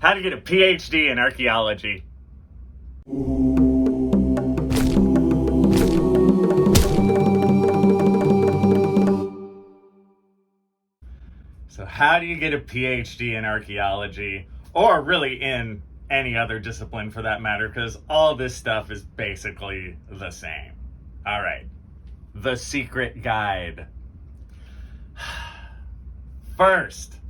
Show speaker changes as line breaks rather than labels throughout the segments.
How to get a PhD in archaeology. So how do you get a PhD in archaeology, or really in any other discipline for that matter, because all this stuff is basically the same. All right, the secret guide. First,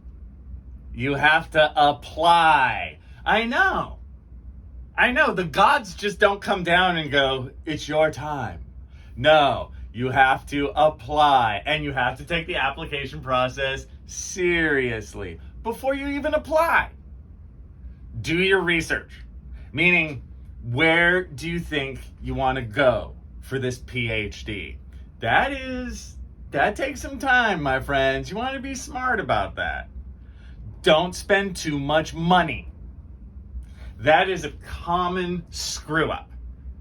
you have to apply. I know, the gods just don't come down and go, it's your time. No, you have to apply, and you have to take the application process seriously before you even apply. Do your research, meaning where do you think you want to go for this PhD? That takes some time, my friends. You want to be smart about that. Don't spend too much money. That is a common screw up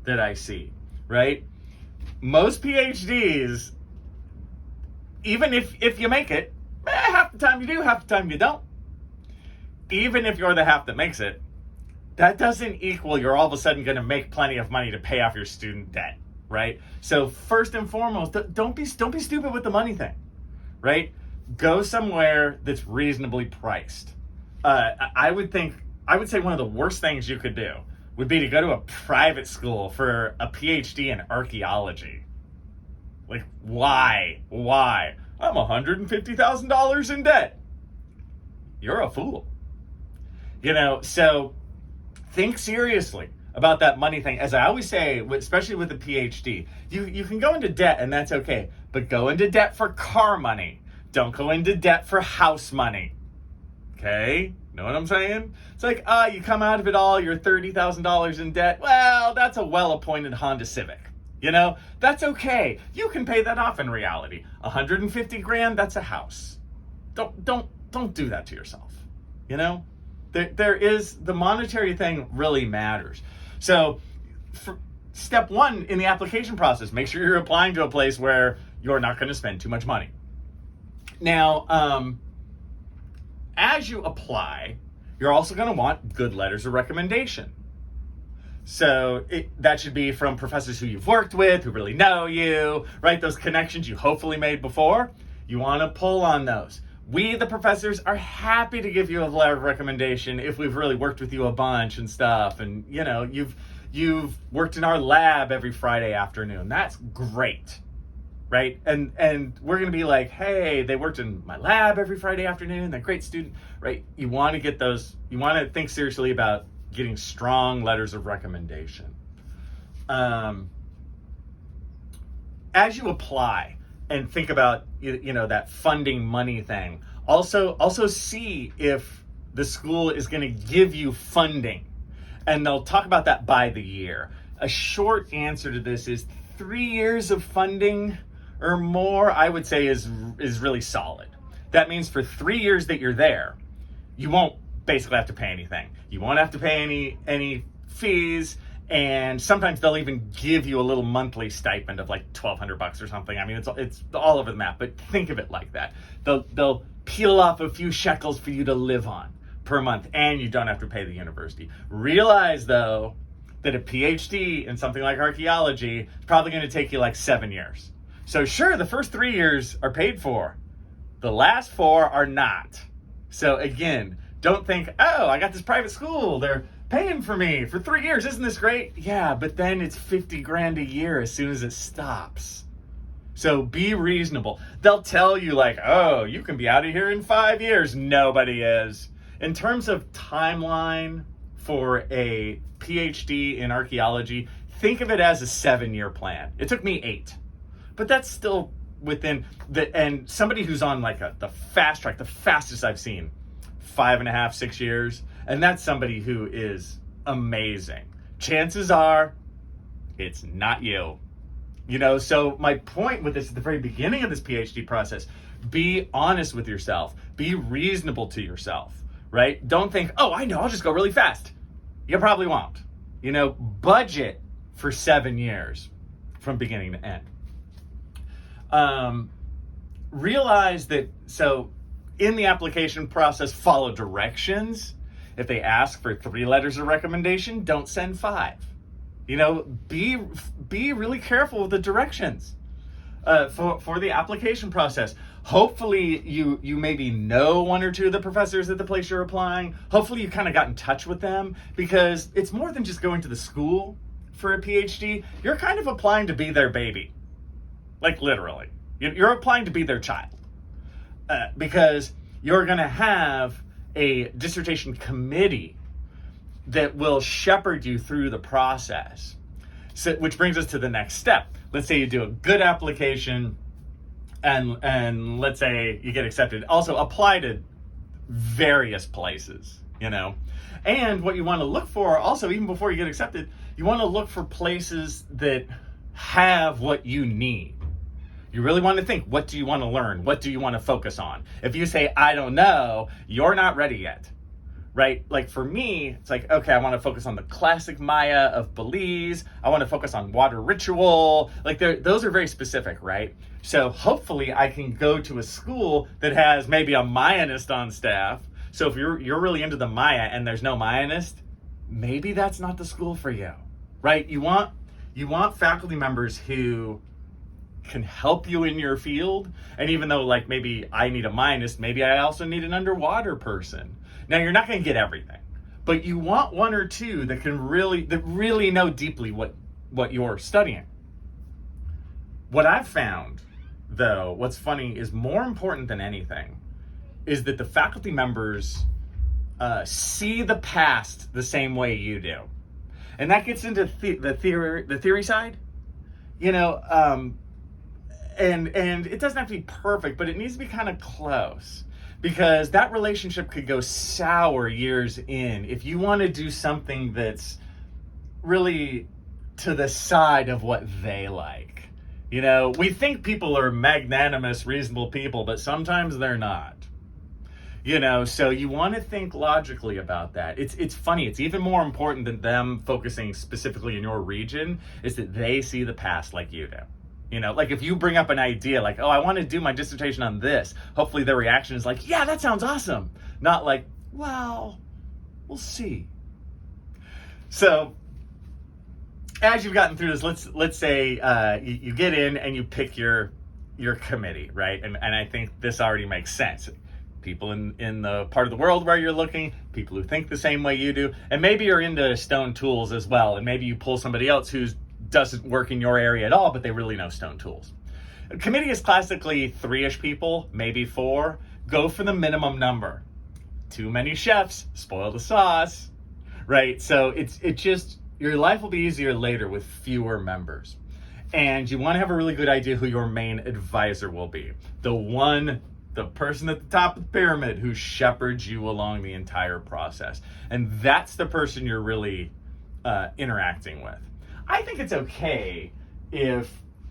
that I see, right? Most PhDs, even if you make it, half the time you do, half the time you don't. Even if you're the half that makes it, that doesn't equal you're all of a sudden going to make plenty of money to pay off your student debt, right? So first and foremost, don't be stupid with the money thing, right? Go somewhere that's reasonably priced. I would say one of the worst things you could do would be to go to a private school for a PhD in archaeology. Like, why? I'm $150,000 in debt. You're a fool. So think seriously about that money thing. As I always say, especially with a PhD, you can go into debt and that's okay, but go into debt for car money. Don't go into debt for house money. Okay? Know what I'm saying? It's like, you come out of it all, you're $30,000 in debt. Well, that's a well-appointed Honda Civic. That's okay. You can pay that off in reality. 150 grand, that's a house. Don't do that to yourself. There is, the monetary thing really matters. So for step one in the application process, make sure you're applying to a place where you're not going to spend too much money. Now, as you apply, you're also going to want good letters of recommendation. So that should be from professors who you've worked with, who really know you, right? Those connections you hopefully made before. You want to pull on those. We, the professors, are happy to give you a letter of recommendation if we've really worked with you a bunch and stuff. And, you've worked in our lab every Friday afternoon. That's great, right? And we're going to be like, hey, they worked in my lab every Friday afternoon. They're a great student, right? You want to get those. You want to think seriously about getting strong letters of recommendation. As you apply and think about, that funding money thing, also see if the school is going to give you funding. And they'll talk about that by the year. A short answer to this is 3 years of funding or more, I would say is really solid. That means for 3 years that you're there, you won't basically have to pay anything. You won't have to pay any fees, and sometimes they'll even give you a little monthly stipend of like $1,200 or something. I mean, it's all over the map, but think of it like that. They'll peel off a few shekels for you to live on per month, and you don't have to pay the university. Realize though that a PhD in something like archaeology is probably going to take you like 7 years. So sure, the first 3 years are paid for. The last 4 are not. So again, don't think, oh, I got this private school. They're paying for me for 3 years. Isn't this great? Yeah, but then it's 50 grand a year as soon as it stops. So be reasonable. They'll tell you like, oh, you can be out of here in 5 years. Nobody is. In terms of timeline for a PhD in archaeology, think of it as a 7-year plan. It took me 8, but that's still within and somebody who's on like the fast track, the fastest I've seen, 5.5, 6 years. And that's somebody who is amazing. Chances are it's not you. So my point with this at the very beginning of this PhD process, be honest with yourself, be reasonable to yourself, right? Don't think, oh, I know, I'll just go really fast. You probably won't. Budget for 7 years from beginning to end. Realize that, so in the application process, follow directions. If they ask for 3 letters of recommendation, don't send 5. You know, be really careful with the directions for the application process. Hopefully you maybe know 1 or 2 of the professors at the place you're applying. Hopefully you kind of got in touch with them, because it's more than just going to the school for a PhD. You're kind of applying to be their baby. Like literally. You're applying to be their child. Because you're going to have a dissertation committee that will shepherd you through the process. So, which brings us to the next step. Let's say you do a good application, and let's say you get accepted. Also, apply to various places, you know. And what you want to look for, also, even before you get accepted, you want to look for places that have what you need. You really want to think, what do you want to learn? What do you want to focus on? If you say, I don't know, you're not ready yet, right? Like for me, it's like, okay, I want to focus on the classic Maya of Belize. I want to focus on water ritual. Like those are very specific, right? So hopefully I can go to a school that has maybe a Mayanist on staff. So if you're really into the Maya and there's no Mayanist, maybe that's not the school for you, right? You want faculty members who can help you in your field. And even though like maybe I need a Mayanist, maybe I also need an underwater person. Now you're not going to get everything, but you want 1 or 2 that really know deeply what you're studying. What I've found, though, what's funny is more important than anything is that the faculty members see the past the same way you do. And that gets into the theory side, you know, and it doesn't have to be perfect, but it needs to be kind of close, because that relationship could go sour years in if you want to do something that's really to the side of what they like. You know, we think people are magnanimous, reasonable people, but sometimes they're not. You know, so you want to think logically about that. It's funny. It's even more important than them focusing specifically in your region is that they see the past like you do. You know, like if you bring up an idea like, oh, I want to do my dissertation on this, hopefully their reaction is like, yeah, that sounds awesome. Not like, well, we'll see. So as you've gotten through this, let's say you get in and you pick your committee, right? And I think this already makes sense. People in the part of the world where you're looking, people who think the same way you do, and maybe you're into stone tools as well, and maybe you pull somebody else who doesn't work in your area at all, but they really know stone tools. A committee is classically 3-ish people, maybe 4. Go for the minimum number. Too many chefs spoil the sauce, right? So it just, your life will be easier later with fewer members. And you want to have a really good idea who your main advisor will be. The person at the top of the pyramid who shepherds you along the entire process. And that's the person you're really interacting with. I think it's okay if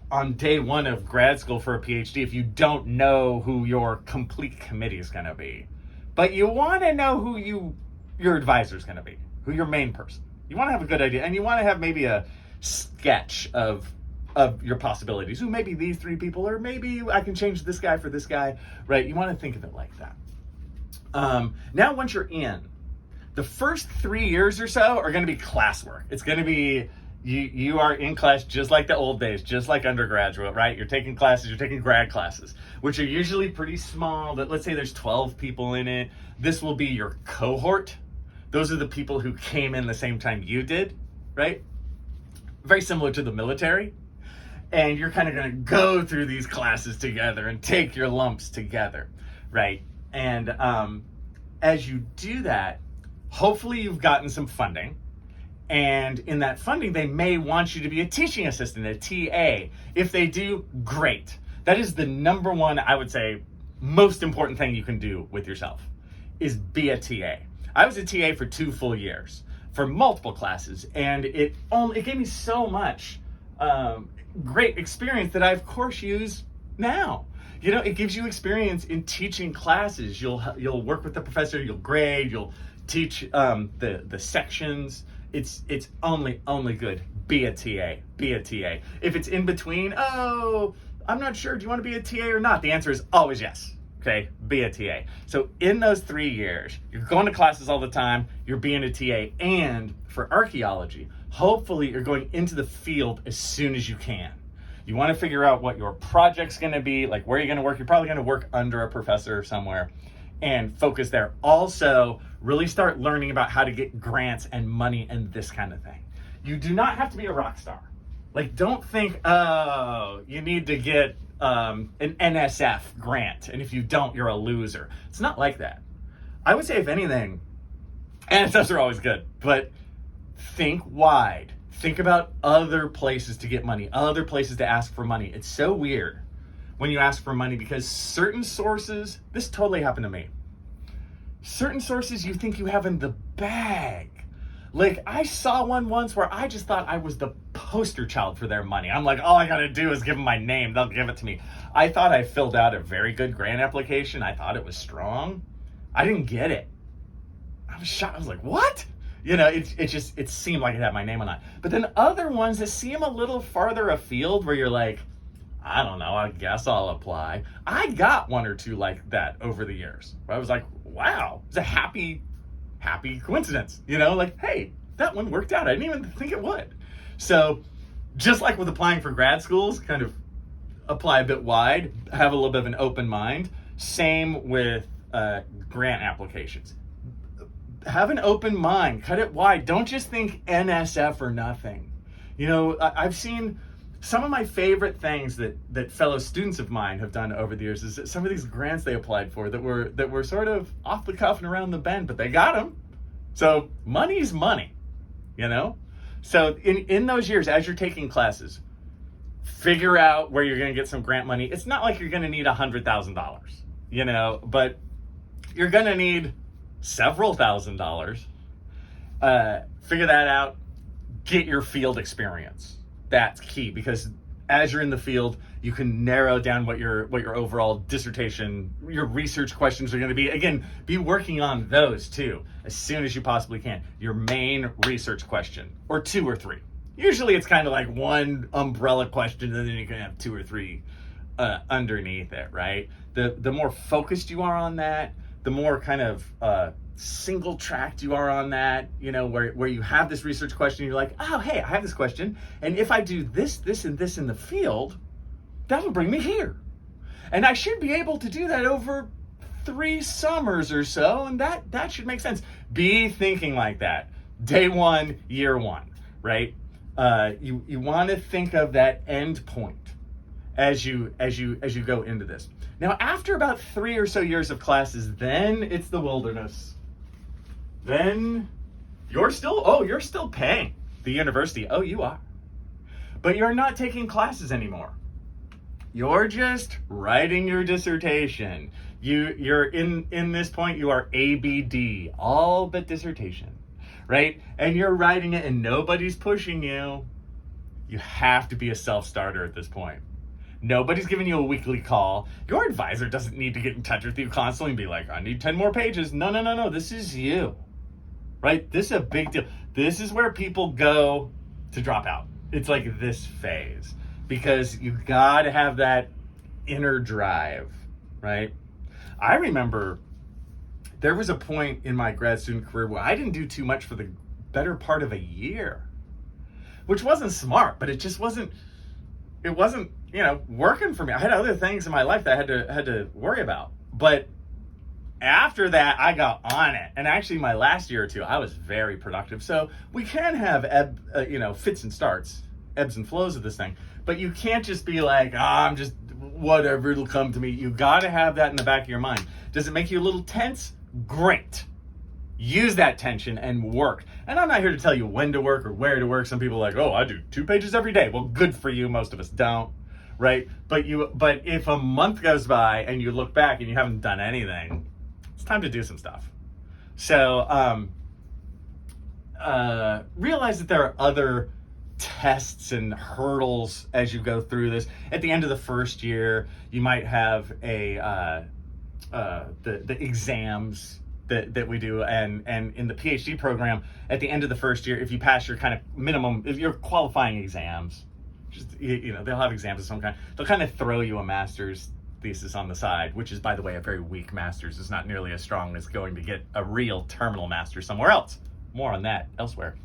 on day 1 of grad school for a PhD, if you don't know who your complete committee is going to be. But you want to know who your advisor is going to be, who your main person. You want to have a good idea, and you want to have maybe a sketch of your possibilities. Who maybe these 3 people, or maybe I can change this guy for this guy, right? You want to think of it like that. Now, once you're in, the first 3 years or so are going to be classwork. It's going to be, you are in class just like the old days, just like undergraduate, right? You're taking classes, you're taking grad classes, which are usually pretty small. Let's say there's 12 people in it. This will be your cohort. Those are the people who came in the same time you did, right? Very similar to the military. And you're kind of going to go through these classes together and take your lumps together, right? And as you do that, hopefully you've gotten some funding. And in that funding, they may want you to be a teaching assistant, a TA. If they do, great. That is the number one, I would say, most important thing you can do with yourself, is be a TA. I was a TA for 2 full years for multiple classes, and it gave me so much great experience that I, of course, use now. You know, it gives you experience in teaching classes. You'll work with the professor, you'll grade, you'll teach the sections. It's only good. Be a TA. Be a TA. If it's in between, oh, I'm not sure, do you want to be a TA or not? The answer is always yes. Okay, be a TA. So in those 3 years, you're going to classes all the time, you're being a TA, and for archaeology, hopefully you're going into the field as soon as you can. You want to figure out what your project's going to be, like where you're going to work. You're probably going to work under a professor somewhere and focus there. Also, really start learning about how to get grants and money and this kind of thing. You do not have to be a rock star. Like, don't think, oh, you need to get an NSF grant, and if you don't, you're a loser. It's not like that. I would say, if anything, NSFs are always good, but think wide. Think about other places to get money, other places to ask for money. It's so weird when you ask for money because certain sources, this totally happened to me. Certain sources you think you have in the bag. Like, I saw one once where I just thought I was the poster child for their money. I'm like, all I gotta do is give them my name, they'll give it to me. I thought I filled out a very good grant application. I thought it was strong. I didn't get it. I was shocked. I was like, what? You know, it seemed like it had my name on it. But then other ones that seem a little farther afield where you're like, I don't know, I guess I'll apply. I got one or two like that over the years. I was like, wow, it's a happy coincidence, you know, like, hey, that one worked out. I didn't even think it would. So just like with applying for grad schools, kind of apply a bit wide, have a little bit of an open mind. Same with grant applications. Have an open mind, cut it wide. Don't just think NSF or nothing. You know, I've seen some of my favorite things that fellow students of mine have done over the years is that some of these grants they applied for that were sort of off the cuff and around the bend, but they got them. So money's money, you know? So in those years, as you're taking classes, figure out where you're going to get some grant money. It's not like you're going to need $100,000, you know, but you're going to need several $1,000s. Figure that out. Get your field experience. That's key, because as you're in the field, you can narrow down what your overall dissertation, your research questions are going to be. Again, be working on those too as soon as you possibly can. Your main research question, or 2 or 3. Usually it's kind of like one umbrella question, and then you can have 2 or 3 underneath it, right? The more focused you are on that, the more kind of single tracked you are on that, you know, where you have this research question, you're like, oh, hey, I have this question, and if I do this, this, and this in the field, that'll bring me here. And I should be able to do that over 3 summers or so, and that should make sense. Be thinking like that. Day 1, year 1, right? You want to think of that end point as you go into this. Now, after about 3 or so years of classes, then it's the wilderness. Then you're still paying the university. Oh, you are. But you're not taking classes anymore. You're just writing your dissertation. You're in this point, you are ABD, all but dissertation, right? And you're writing it and nobody's pushing you. You have to be a self-starter at this point. Nobody's giving you a weekly call. Your advisor doesn't need to get in touch with you constantly and be like, I need 10 more pages. No. This is you, right? This is a big deal. This is where people go to drop out. It's like this phase, because you got to have that inner drive, right? I remember there was a point in my grad student career where I didn't do too much for the better part of a year, which wasn't smart, but it just wasn't, you know, working for me. I had other things in my life that I had to worry about. But after that, I got on it. And actually, my last year or two, I was very productive. So we can have fits and starts, ebbs and flows of this thing. But you can't just be like, I'm just whatever, it'll come to me. You got to have that in the back of your mind. Does it make you a little tense? Great. Use that tension and work. And I'm not here to tell you when to work or where to work. Some people are like, oh, I do 2 pages every day. Well, good for you. Most of us don't, right? But if a month goes by and you look back and you haven't done anything, it's time to do some stuff. So realize that there are other tests and hurdles as you go through this. At the end of the first year, you might have the exams that we do, and in the PhD program, at the end of the first year, if you pass your kind of minimum, if you're qualifying exams, just, you know, they'll have exams of some kind. They'll kind of throw you a master's thesis on the side, which is, by the way, a very weak master's. It's not nearly as strong as going to get a real terminal master's somewhere else. More on that elsewhere.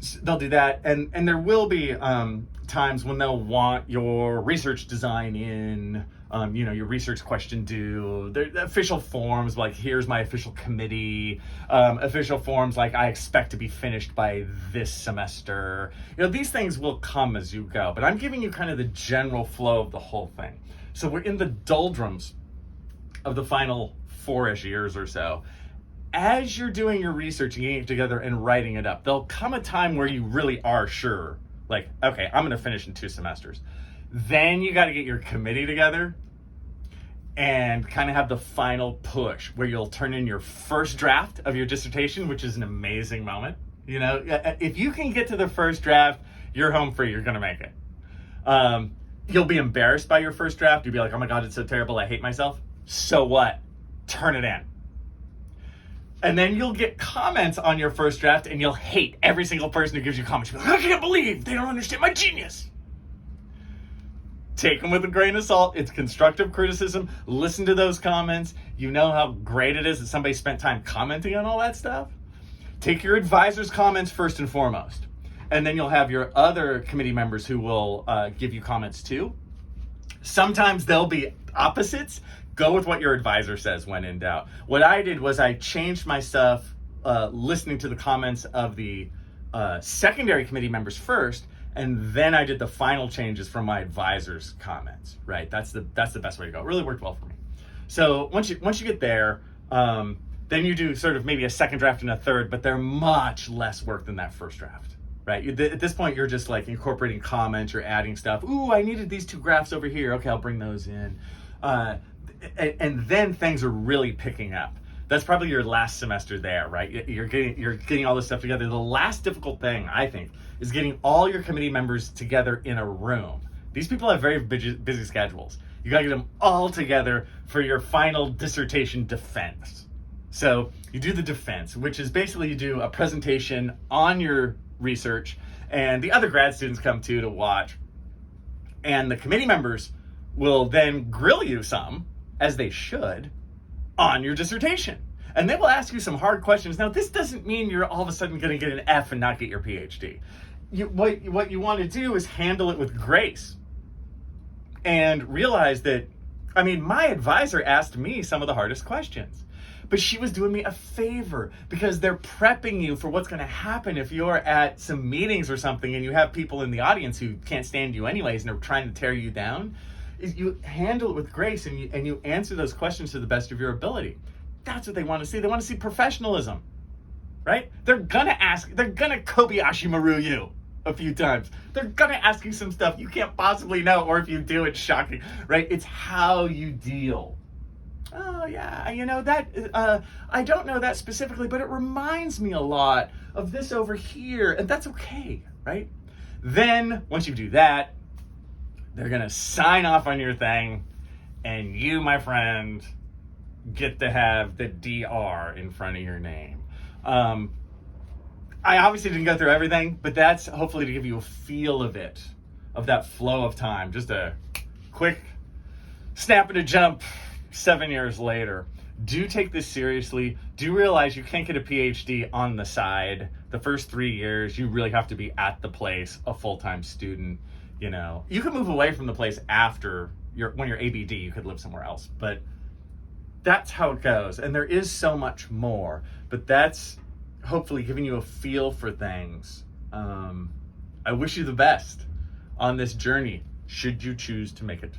So they'll do that, and there will be times when they'll want your research design in, your research question due. The official forms like, here's my official committee. Official forms like, I expect to be finished by this semester. These things will come as you go, but I'm giving you kind of the general flow of the whole thing. So we're in the doldrums of the final 4-ish years or so. As you're doing your research and getting it together and writing it up, there'll come a time where you really are sure, like, okay, I'm going to finish in 2 semesters. Then you got to get your committee together and kind of have the final push where you'll turn in your first draft of your dissertation, which is an amazing moment. If you can get to the first draft, you're home free. You're going to make it. You'll be embarrassed by your first draft. You'll be like, oh my God, it's so terrible. I hate myself. So what? Turn it in. And then you'll get comments on your first draft and you'll hate every single person who gives you comments. You'll be like, I can't believe they don't understand my genius. Take them with a grain of salt. It's constructive criticism. Listen to those comments. You know how great it is that somebody spent time commenting on all that stuff. Take your advisor's comments first and foremost. And then you'll have your other committee members who will give you comments too. Sometimes they'll be opposites. Go with what your advisor says when in doubt. What I did was I changed my stuff listening to the comments of the secondary committee members first, and then I did the final changes from my advisor's comments, right? That's the best way to go. It really worked well for me. So once you get there, then you do sort of maybe a second draft and a third, but they're much less work than that first draft, right? At this point, you're just like incorporating comments, you're adding stuff. Ooh, I needed these 2 graphs over here. Okay, I'll bring those in. And then things are really picking up. That's probably your last semester there, right? You're getting all this stuff together. The last difficult thing, I think, is getting all your committee members together in a room. These people have very busy schedules. You gotta get them all together for your final dissertation defense. So you do the defense, which is basically you do a presentation on your research, and the other grad students come to watch. And the committee members will then grill you some, as they should, on your dissertation. And they will ask you some hard questions. Now, this doesn't mean you're all of a sudden going to get an F and not get your PhD. What you want to do is handle it with grace and realize that, my advisor asked me some of the hardest questions, but she was doing me a favor because they're prepping you for what's going to happen if you're at some meetings or something and you have people in the audience who can't stand you anyways and are trying to tear you down. You handle it with grace and you answer those questions to the best of your ability. That's what they want to see. They want to see professionalism, right? They're gonna Kobayashi Maru you a few times. They're gonna ask you some stuff you can't possibly know, or if you do, it's shocking, right? It's how you deal. Oh yeah, that, I don't know that specifically, but it reminds me a lot of this over here, and that's okay, right? Then, once you do that, they're going to sign off on your thing, and you, my friend, get to have the DR in front of your name. I obviously didn't go through everything, but that's hopefully to give you a feel of it, of that flow of time. Just a quick snap and a jump 7 years later. Do take this seriously. Do realize you can't get a PhD on the side. The first 3 years, you really have to be at the place, a full-time student. You can move away from the place after when you're ABD, you could live somewhere else, but that's how it goes. And there is so much more, but that's hopefully giving you a feel for things. I wish you the best on this journey, should you choose to make it.